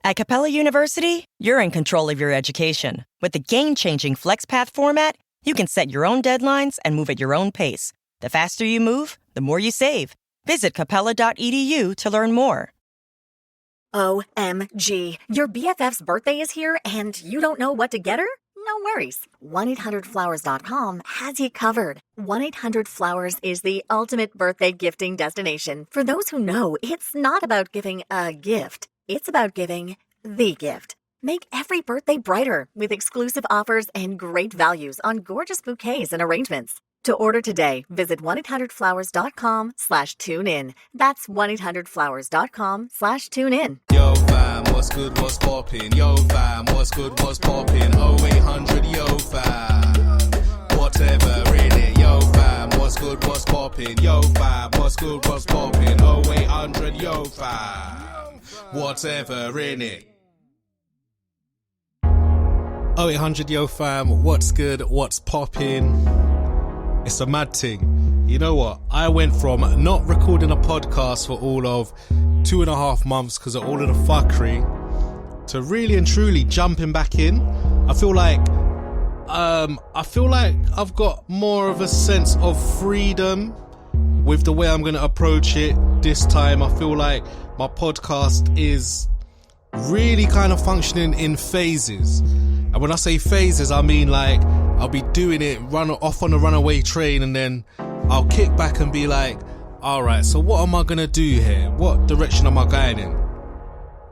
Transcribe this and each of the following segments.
At Capella University, you're in control of your education. With the game-changing FlexPath format, you can set your own deadlines and move at your own pace. The faster you move, the more you save. Visit capella.edu to learn more. OMG, your BFF's birthday is here and you don't know what to get her? No worries. 1-800-Flowers.com has you covered. 1-800-Flowers is the ultimate birthday gifting destination. For those who know, it's not about giving a gift. It's about giving the gift. Make every birthday brighter with exclusive offers and great values on gorgeous bouquets and arrangements. To order today, visit 1-800-Flowers.com/tune-in. That's 1-800-Flowers.com/tune-in. Yo fam, what's good, what's poppin'? Yo fam, what's good, what's poppin'? 0800, yo fam, whatever in it. Yo fam, what's good, what's poppin'? Yo fam, what's good, what's poppin'? 0800, yo fam, whatever in it. 0800, yo fam, what's good, what's poppin'? It's a mad thing. You know what? I went from not recording a podcast for all of 2.5 months because of all of the fuckery to really and truly jumping back in. I feel like I've got more of a sense of freedom with the way I'm going to approach it this time. I feel like my podcast is really kind of functioning in phases. And when I say phases, I mean like I'll be doing it, run off on a runaway train, and then I'll kick back and be like, alright, so what am I going to do here? What direction am I going in?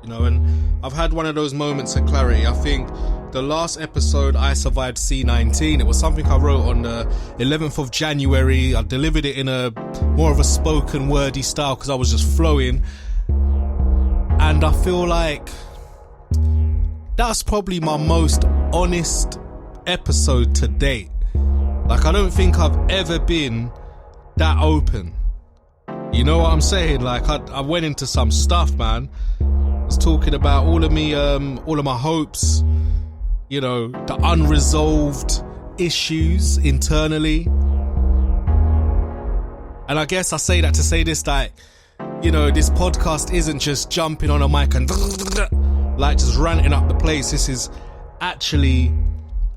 You know, and I've had one of those moments of clarity. I think the last episode, I survived C19. It was something I wrote on the 11th of January. I delivered it in a more of a spoken wordy style because I was just flowing. And I feel like that's probably my most honest episode to date. Like, I don't think I've ever been that open. You know what I'm saying? Like, I went into some stuff, man. I was talking about all of my hopes, you know, the unresolved issues internally. And I guess I say that to say this, like, you know, this podcast isn't just jumping on a mic and like just ranting up the place. This is actually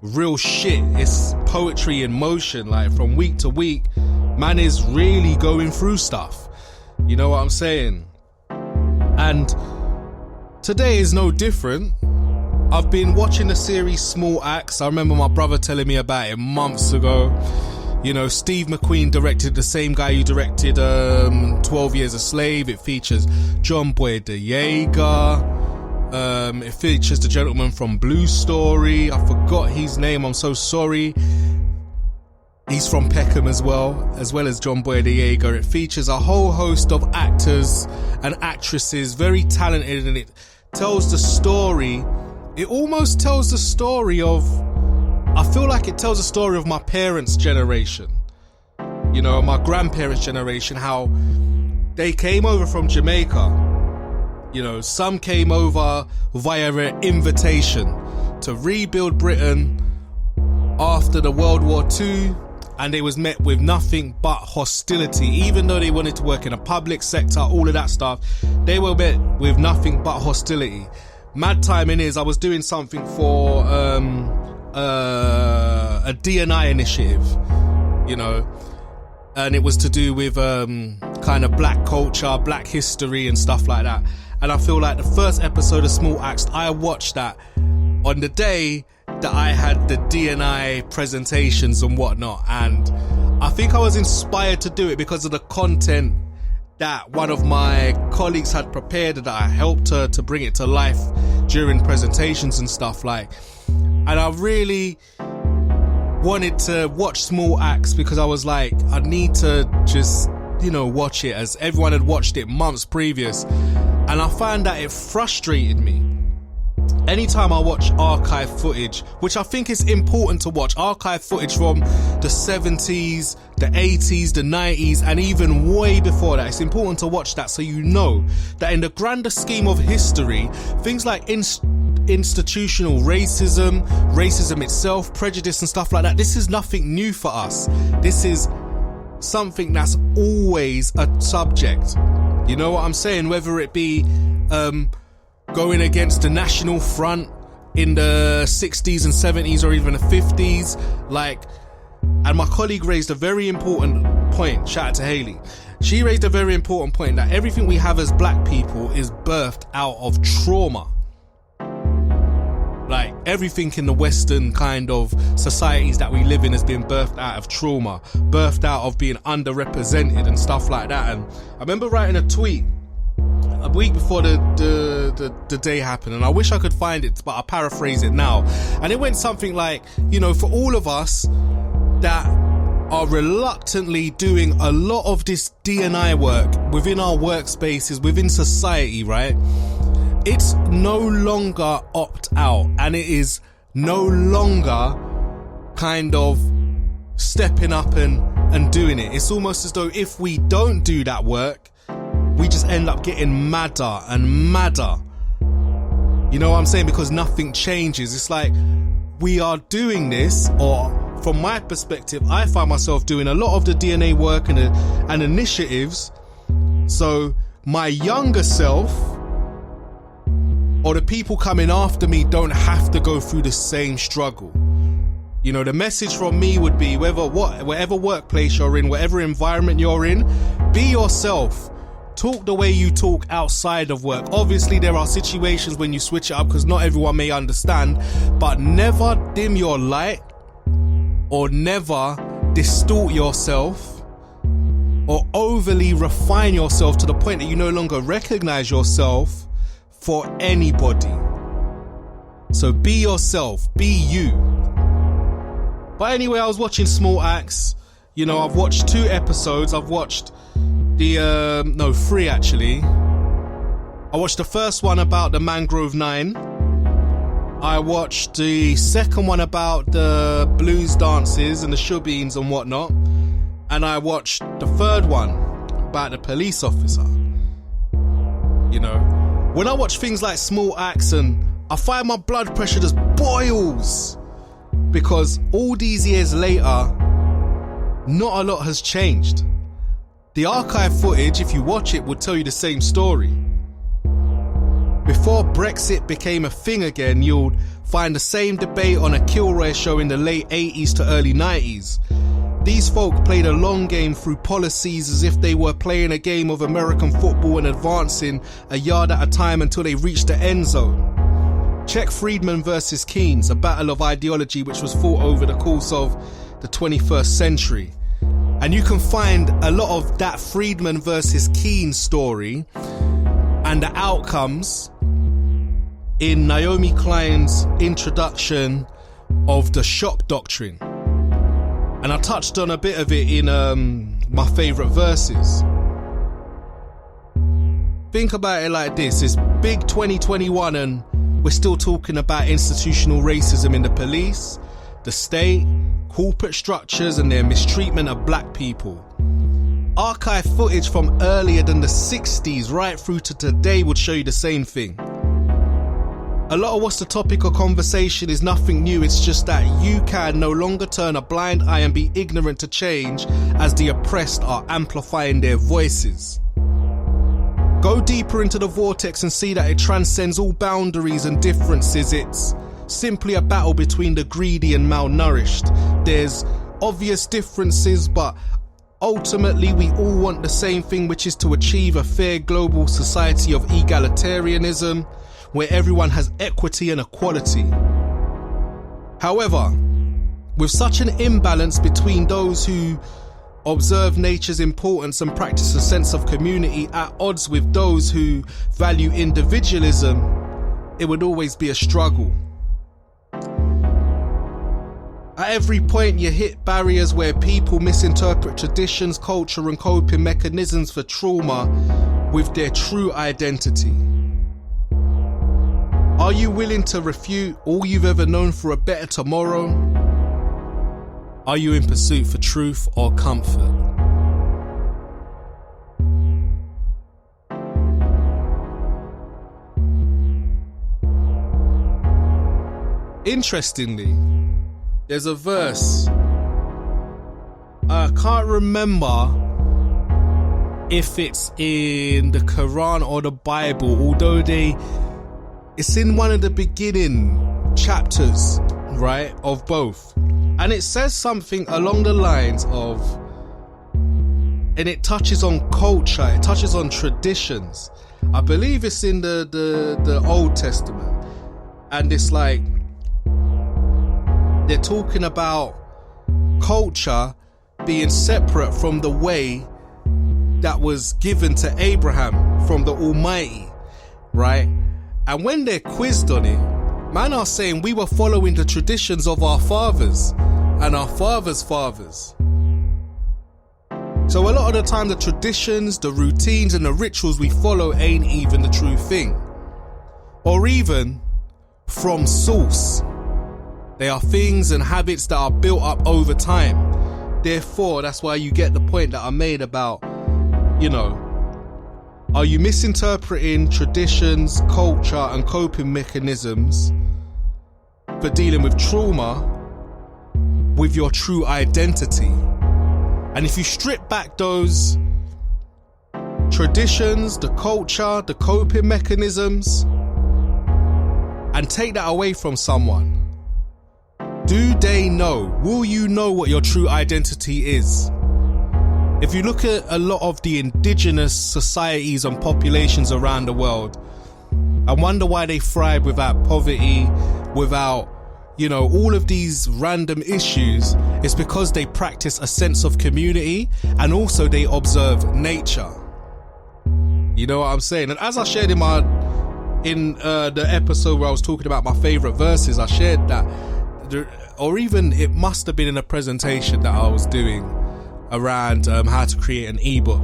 real shit. It's poetry in motion. Like, from week to week, man is really going through stuff. You know what I'm saying? And today is no different. I've been watching the series Small Axe. I remember my brother telling me about it months ago. You know, Steve McQueen directed, the same guy who directed 12 Years a Slave. It features John Boyega. It features the gentleman from Blue Story. I forgot his name, I'm so sorry. He's from Peckham as well as John Boyega. It features a whole host of actors and actresses, very talented, and it tells the story. It almost tells the story of, I feel like it tells the story of my parents' generation. You know, my grandparents' generation, how they came over from Jamaica. You know, some came over via an invitation to rebuild Britain after the World War II, and they was met with nothing but hostility. Even though they wanted to work in a public sector, all of that stuff, they were met with nothing but hostility. Mad timing is, I was doing something for a D&I initiative, you know, and it was to do with kind of black culture, black history and stuff like that. And I feel like the first episode of Small Axe, I watched that on the day that I had the D&I presentations and whatnot. And I think I was inspired to do it because of the content that one of my colleagues had prepared, that I helped her to bring it to life during presentations and stuff like. And I really wanted to watch Small Axe because I was like, I need to just, you know, watch it, as everyone had watched it months previous. And I found that it frustrated me. Anytime I watch archive footage, which I think is important to watch, archive footage from the 70s, the 80s, the 90s, and even way before that, it's important to watch that so you know that in the grander scheme of history, things like institutional racism itself, prejudice and stuff like that, this is nothing new for us. This is something that's always a subject. You know what I'm saying? Whether it be going against the National Front in the 60s and 70s or even the 50s. Like, and my colleague raised a very important point. Shout out to Haley. She raised a very important point that everything we have as black people is birthed out of trauma. Like, everything in the Western kind of societies that we live in has been birthed out of trauma, birthed out of being underrepresented and stuff like that. And I remember writing a tweet a week before the day happened, and I wish I could find it, but I'll paraphrase it now. And it went something like, you know, for all of us that are reluctantly doing a lot of this D&I work within our workspaces, within society, right? It's no longer opt out, and it is no longer kind of stepping up and doing it. It's almost as though if we don't do that work, we just end up getting madder and madder. You know what I'm saying? Because nothing changes. It's like we are doing this, or from my perspective, I find myself doing a lot of the DNA work and initiatives. So my younger self, or the people coming after me, don't have to go through the same struggle. You know, the message from me would be, whatever workplace you're in, whatever environment you're in, be yourself. Talk the way you talk outside of work. Obviously, there are situations when you switch it up because not everyone may understand, but never dim your light or never distort yourself or overly refine yourself to the point that you no longer recognize yourself for anybody. So be yourself, be you. But anyway, I was watching Small Axe. You know, I've watched 2 episodes. I've watched the 3 actually. I watched the first one about the Mangrove 9. I watched the second one about the blues dances and the shubbeens and whatnot. And I watched the third one about the police officer. You know, when I watch things like Small Axe, and I find my blood pressure just boils, because all these years later, not a lot has changed. The archive footage, if you watch it, would tell you the same story. Before Brexit became a thing again, you'll find the same debate on a Kilroy show in the late 80s to early 90s. These folk played a long game through policies as if they were playing a game of American football and advancing a yard at a time until they reached the end zone. Check Friedman versus Keynes, a battle of ideology which was fought over the course of the 21st century. And you can find a lot of that Friedman versus Keynes story and the outcomes in Naomi Klein's introduction of the shop doctrine. And I touched on a bit of it in my favourite verses. Think about it like this. It's big 2021 and we're still talking about institutional racism in the police, the state, corporate structures and their mistreatment of black people. Archive footage from earlier than the 60s right through to today would show you the same thing. A lot of what's the topic of conversation is nothing new, it's just that you can no longer turn a blind eye and be ignorant to change as the oppressed are amplifying their voices. Go deeper into the vortex and see that it transcends all boundaries and differences. It's simply a battle between the greedy and malnourished. There's obvious differences, but ultimately we all want the same thing, which is to achieve a fair global society of egalitarianism, where everyone has equity and equality. However, with such an imbalance between those who observe nature's importance and practice a sense of community at odds with those who value individualism, it would always be a struggle. At every point you hit barriers where people misinterpret traditions, culture and coping mechanisms for trauma with their true identity. Are you willing to refute all you've ever known for a better tomorrow? Are you in pursuit for truth or comfort? Interestingly, there's a verse, I can't remember if it's in the Quran or the Bible, although they It's in one of the beginning chapters, right, of both. And it says something along the lines of, and it touches on culture, it touches on traditions. I believe it's in the Old Testament. And it's like, they're talking about culture being separate from the way that was given to Abraham from the Almighty, right? And when they're quizzed on it, man are saying we were following the traditions of our fathers and our fathers' fathers. So a lot of the time the traditions, the routines and the rituals we follow ain't even the true thing. Or even from source. They are things and habits that are built up over time. Therefore, that's why you get the point that I made about, you know, are you misinterpreting traditions, culture and coping mechanisms for dealing with trauma with your true identity? And if you strip back those traditions, the culture, the coping mechanisms, and take that away from someone, do they know? Will you know what your true identity is? If you look at a lot of the indigenous societies and populations around the world, I wonder why they thrive without poverty, without, you know, all of these random issues. It's because they practice a sense of community and also they observe nature. You know what I'm saying? And as I shared in the episode where I was talking about my favorite verses, I shared that, or even it must have been in a presentation that I was doing around how to create an ebook,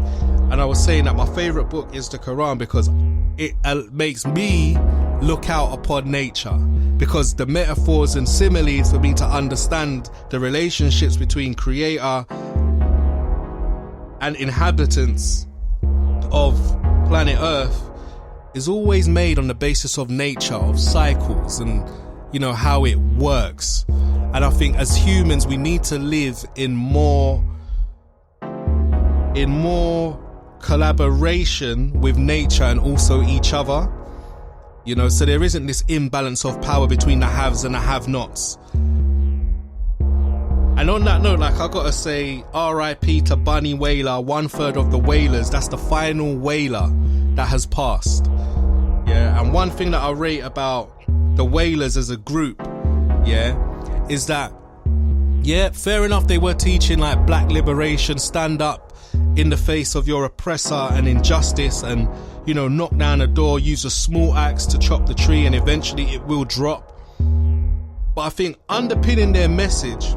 and I was saying that my favorite book is the Quran because it makes me look out upon nature, because the metaphors and similes for me to understand the relationships between creator and inhabitants of planet Earth is always made on the basis of nature, of cycles and, you know, how it works. And I think as humans we need to live in more collaboration with nature and also each other, you know, so there isn't this imbalance of power between the haves and the have-nots. And on that note, like, I gotta say R.I.P. to Bunny Wailer, 1/3 of the Wailers. That's the final Wailer that has passed. Yeah, and one thing that I rate about the Wailers as a group, yeah, is that, yeah, fair enough, they were teaching like black liberation, stand up in the face of your oppressor and injustice, and, you know, knock down a door, use a small axe to chop the tree, and eventually it will drop. But I think underpinning their message,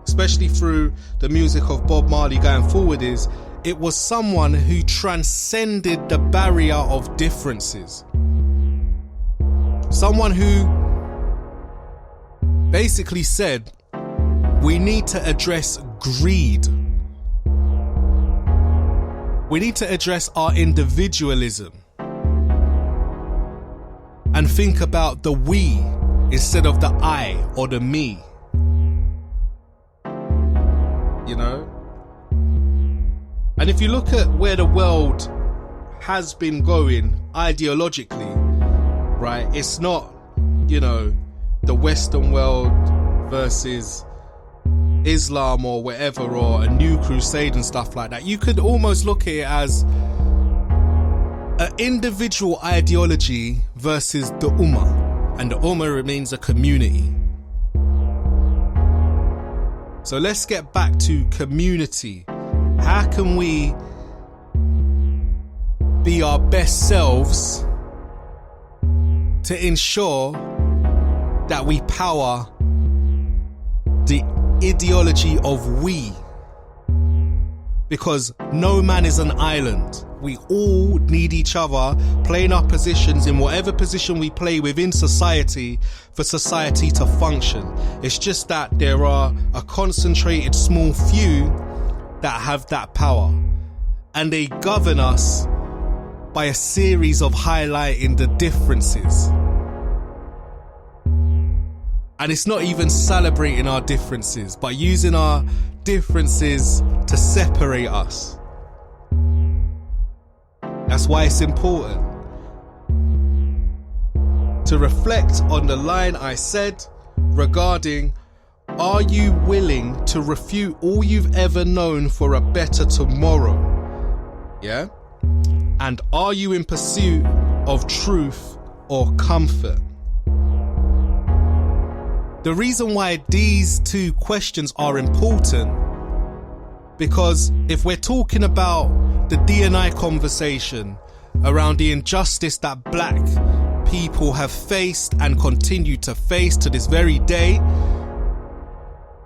especially through the music of Bob Marley going forward, is it was someone who transcended the barrier of differences. Someone who basically said, we need to address greed. We need to address our individualism and think about the we instead of the I or the me. You know? And if you look at where the world has been going ideologically, right, it's not, you know, the Western world versus Islam or whatever, or a new crusade and stuff like that. You could almost look at it as an individual ideology versus the Ummah, and the Ummah remains a community. So let's get back to community. How can we be our best selves to ensure that we power the ideology of we? Because no man is an island. We all need each other, playing our positions in whatever position we play within society for society to function. It's just that there are a concentrated small few that have that power, and they govern us by a series of highlighting the differences. And it's not even celebrating our differences, but using our differences to separate us. That's why it's important. to reflect on the line I said regarding, are you willing to refute all you've ever known for a better tomorrow? Yeah? And are you in pursuit of truth or comfort? The reason why these two questions are important, because if we're talking about the D&I conversation around the injustice that black people have faced and continue to face to this very day,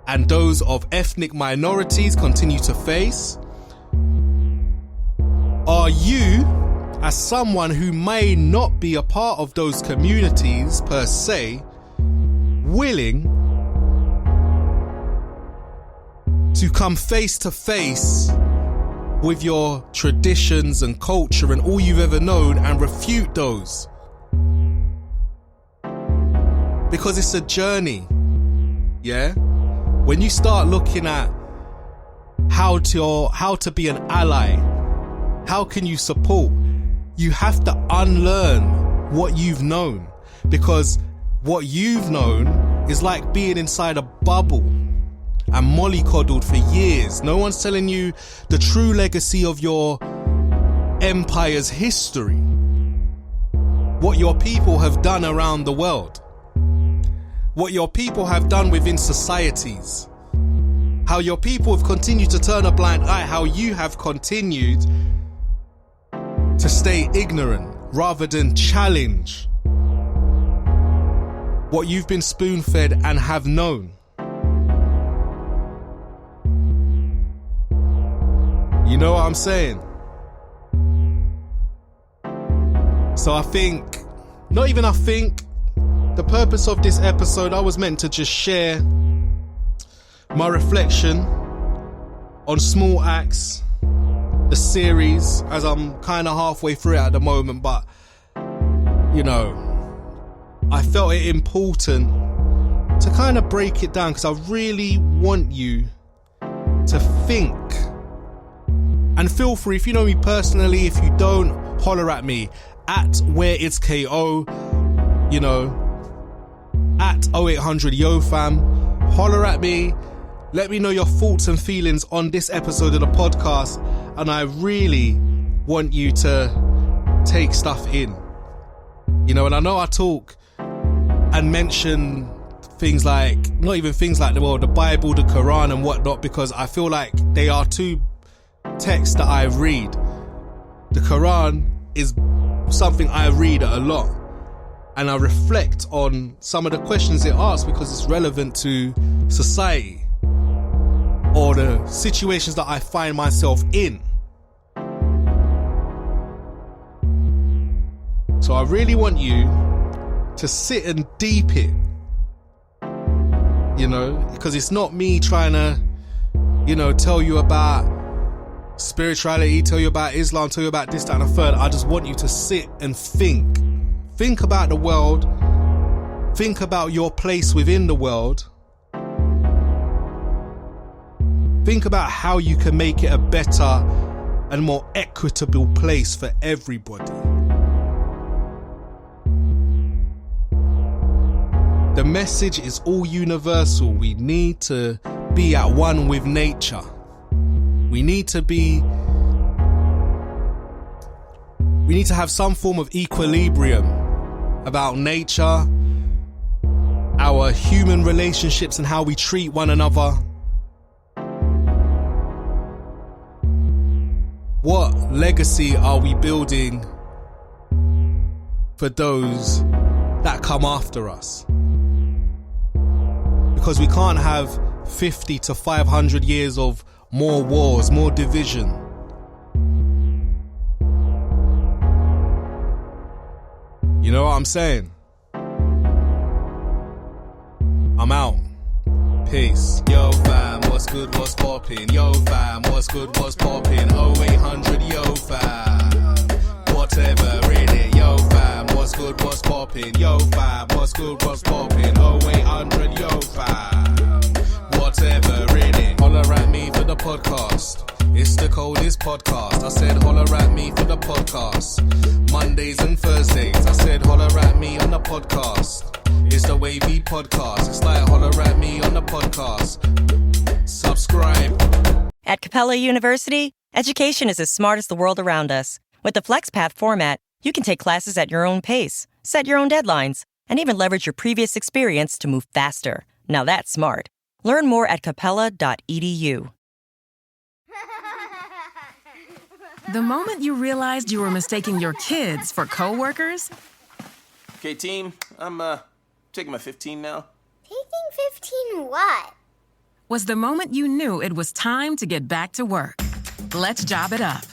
and those of ethnic minorities continue to face, are you, as someone who may not be a part of those communities per se, willing to come face to face with your traditions and culture and all you've ever known and refute those? Because it's a journey, yeah? When you start looking at how to be an ally, how can you support, you have to unlearn what you've known, because what you've known is like being inside a bubble and mollycoddled for years. No one's telling you the true legacy of your empire's history, what your people have done around the world, what your people have done within societies, how your people have continued to turn a blind eye, how you have continued to stay ignorant rather than challenge what you've been spoon-fed and have known. You know what I'm saying? So the purpose of this episode, I was meant to just share my reflection on Small Acts, the series, as I'm kind of halfway through it at the moment, but you know, I felt it important to kind of break it down because I really want you to think. And feel free, if you know me personally, if you don't, holler at me at Where It's KO, you know, at 0800 Yo Fam. Holler at me, let me know your thoughts and feelings on this episode of the podcast, and I really want you to take stuff in, you know. And I know I talk and mention things like, not even things like the Bible, the Quran and whatnot, because I feel like they are two texts that I read. The Quran is something I read a lot, and I reflect on some of the questions it asks because it's relevant to society or the situations that I find myself in. So I really want you to sit and deep it, you know, because it's not me trying to, you know, tell you about spirituality, tell you about Islam, tell you about this, that and the third. I just want you to sit and think about the world, think about your place within the world, think about how you can make it a better and more equitable place for everybody. The message is all universal. We need to be at one with nature. We need to have some form of equilibrium about nature, our human relationships and how we treat one another. What legacy are we building for those that come after us? Because we can't have 50 to 500 years of more wars, more division. You know what I'm saying? I'm out. Peace. Yo fam, what's good, what's poppin'? Yo fam, what's good, what's poppin'? 0800 yo fam, whatever in it. Yo fam, what's good, what's poppin'? Yo fam, what's good, what's poppin'? 0800 yo fam, whatever in it. Holler at me for the podcast. It's the coldest podcast. I said holler at me for the podcast. Mondays and Thursdays, I said holler at me on the podcast. It's the Wavy Podcast. It's like holler at me on the podcast. Subscribe. At Capella University, education is as smart as the world around us. With the FlexPath format, you can take classes at your own pace, set your own deadlines, and even leverage your previous experience to move faster. Now that's smart. Learn more at capella.edu. The moment you realized you were mistaking your kids for coworkers. Okay, team, I'm taking my 15 now. Taking 15 what? Was the moment you knew it was time to get back to work. Let's job it up.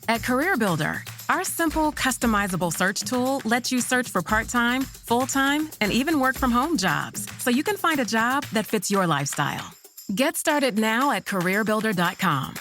At CareerBuilder, our simple, customizable search tool lets you search for part-time, full-time, and even work-from-home jobs, so you can find a job that fits your lifestyle. Get started now at CareerBuilder.com.